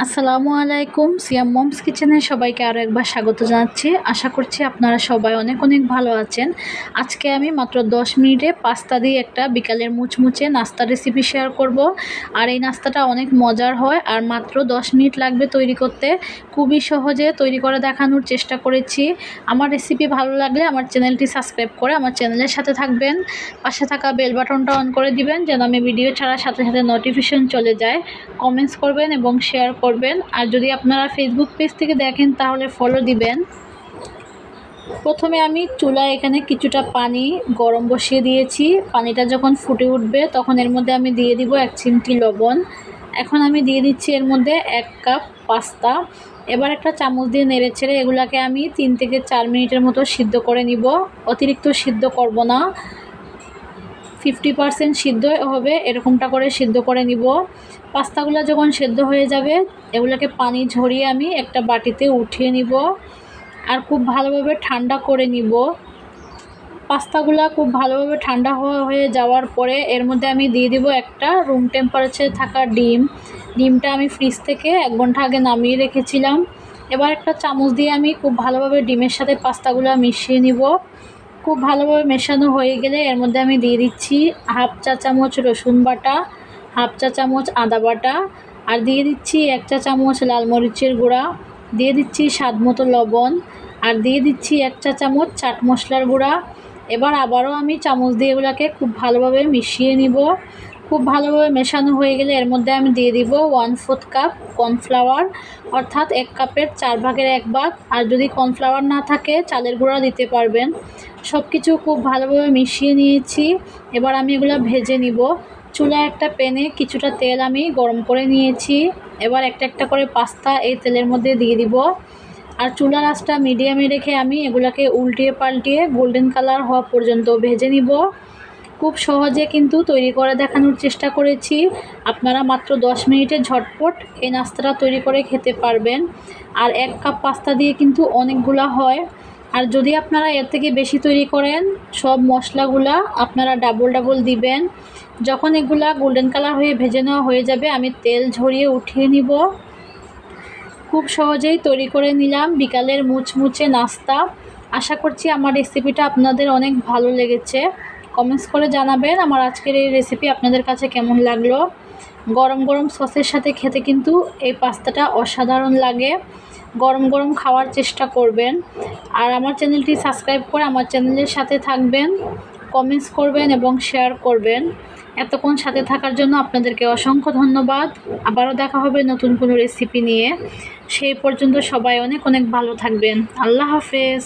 আসসালামু আলাইকুম। সিয়াম মমস কিচেনে সবাইকে আরও একবার স্বাগত জানাচ্ছি। আশা করছি আপনারা সবাই অনেক অনেক ভালো আছেন। আজকে আমি মাত্র 10 মিনিটে পাস্তা দিয়ে একটা বিকালের মুচমুচে নাস্তা রেসিপি শেয়ার করব। আর এই নাস্তাটা অনেক মজার হয় আর মাত্র 10 মিনিট লাগবে তৈরি করতে। খুবই সহজে তৈরি করে দেখানোর চেষ্টা করেছি। আমার রেসিপি ভালো লাগলে আমার চ্যানেলটি সাবস্ক্রাইব করে আমার চ্যানেলের সাথে থাকবেন। পাশে থাকা বেল বাটনটা অন করে দিবেন যেন আমি ভিডিও ছাড়ার সাথে সাথে নোটিফিকেশন চলে যায়। কমেন্টস করবেন এবং শেয়ার করবেন। আর যদি আপনারা ফেসবুক পেজ থেকে দেখেন তাহলে ফলো দিবেন। প্রথমে আমি চুলায় এখানে কিছুটা পানি গরম বসিয়ে দিয়েছি। পানিটা যখন ফুটে উঠবে তখন এর মধ্যে আমি দিয়ে দিব 1 চিমটি লবণ। এখন আমি দিয়ে দিচ্ছি এর মধ্যে 1 কাপ পাস্তা। এবার একটা চামচ দিয়ে নেড়েচেড়ে এগুলাকে আমি 3 থেকে 4 মিনিটের মতো সিদ্ধ করে নিব। অতিরিক্ত সিদ্ধ করব না, 50% সিদ্ধ হবে এরকমটা করে সিদ্ধ করে নিব। পাস্তাগুলো যখন সিদ্ধ হয়ে যাবে এগুলোকে পানি ঝরিয়ে আমি একটা বাটিতে উঠিয়ে নিব আর খুব ভালোভাবে ঠান্ডা করে নিব। পাস্তাগুলো খুব ভালোভাবে ঠান্ডা হয়ে যাওয়ার পরে এর মধ্যে আমি দিয়ে দিব একটা রুম টেম্পারেচারে থাকা ডিমটা আমি ফ্রিজ থেকে 1 ঘন্টা আগে নামিয়ে রেখেছিলাম। এবার একটা চামচ দিয়ে আমি খুব ভালোভাবে ডিমের সাথে পাস্তাগুলো মিশিয়ে নিব। খুব ভালোভাবে মেশানো হয়ে গেলে এর মধ্যে আমি দিয়ে দিচ্ছি 1/2 চা চামচ রসুন বাটা, 1/2 চা চামচ আদা বাটা, আর দিয়ে দিচ্ছি 1 চা চামচ লাল মরিচের গুঁড়া, দিয়ে দিচ্ছি স্বাদ মতো লবণ, আর দিয়ে দিচ্ছি 1 চা চামচ চাট মশলার গুঁড়া। এবার আবারও আমি চামচ দিয়ে এগুলোকে খুব ভালোভাবে মিশিয়ে নিব। খুব ভালোভাবে মেশানো হয়ে গেলে এর মধ্যে আমি দিয়ে দিব 1/4 কাপ কর্নফ্লাওয়ার, অর্থাৎ 1 কাপের 4 ভাগের 1 ভাগ। আর যদি কর্নফ্লাওয়ার না থাকে চালের গুঁড়া দিতে পারবেন। সব কিছু খুব ভালোভাবে মিশিয়ে নিয়েছি। এবার আমি এগুলো ভেজে নিব। চুলায় একটা প্যানে কিছুটা তেল আমি গরম করে নিয়েছি। এবার একটা একটা করে পাস্তা এই তেলের মধ্যে দিয়ে দিব। আর চুলার আঁচটা মিডিয়ামে রেখে আমি এগুলোকে উল্টিয়ে পাল্টিয়ে গোল্ডেন কালার হওয়া পর্যন্ত ভেজে নিব। খুব সহজে কিন্তু তৈরি করে দেখানোর চেষ্টা করেছি। আপনারা মাত্র 10 মিনিটে ঝটপট এই নাস্তাটা তৈরি করে খেতে পারবেন। আর 1 কাপ পাস্তা দিয়ে কিন্তু অনেকগুলা হয়। আর যদি আপনারা এর থেকে বেশি তৈরি করেন সব মশলাগুলা আপনারা ডাবল দিবেন। যখন এগুলা গোল্ডেন কালার হয়ে ভেজে নেওয়া হয়ে যাবে আমি তেল ঝরিয়ে উঠিয়ে নিব। খুব সহজেই তৈরি করে নিলাম বিকালের মুচমুচে নাস্তা। আশা করছি আমার রেসিপিটা আপনাদের অনেক ভালো লেগেছে। কমেন্টস করে জানাবেন আমার আজকের এই রেসিপি আপনাদের কাছে কেমন লাগলো। গরম গরম সসের সাথে খেতে কিন্তু এই পাস্তাটা অসাধারণ লাগে। গরম গরম খাওয়ার চেষ্টা করবেন। আর আমার চ্যানেলটি সাবস্ক্রাইব করে আমার চ্যানেলের সাথে থাকবেন, কমেন্টস করবেন এবং শেয়ার করবেন। এতক্ষণ সাথে থাকার জন্য আপনাদেরকে অসংখ্য ধন্যবাদ। আবারও দেখা হবে নতুন কোনো রেসিপি নিয়ে। সেই পর্যন্ত সবাই অনেক অনেক ভালো থাকবেন। আল্লাহ হাফেজ।